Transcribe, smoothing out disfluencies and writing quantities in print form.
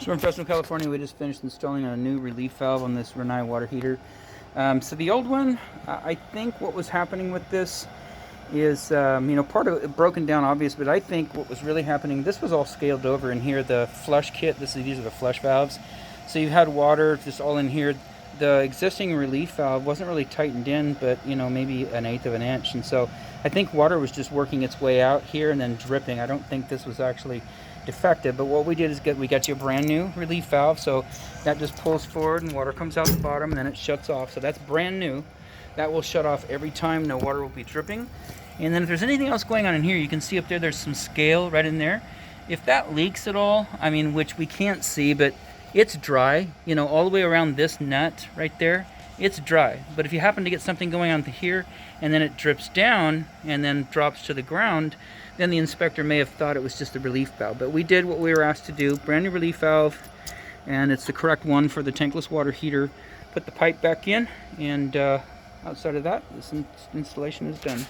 So we're in Fresno, California. We just finished installing a new relief valve on this Renai water heater. So the old one, I think what was happening with this is, part of it broken down, obvious, but I think what was really happening, this was all scaled over in here, the flush kit. These are the flush valves. So you had water just all in here. The existing relief valve wasn't really tightened in, but maybe 1/8 of an inch. And so I think water was just working its way out here and then dripping. I don't think this was actually defective, but what we did is we got you a brand new relief valve. So that just pulls forward and water comes out the bottom and then it shuts off. So that's brand new. That will shut off every time. No water will be dripping. And then if there's anything else going on in here, you can see up there's some scale right in there. If that leaks at all, which we can't see, but it's dry, all the way around this nut right there, it's dry. But if you happen to get something going on here and then it drips down and then drops to the ground, then the inspector may have thought it was just a relief valve. But we did what we were asked to do, brand new relief valve, and it's the correct one for the tankless water heater. Put the pipe back in, and outside of that, this installation is done.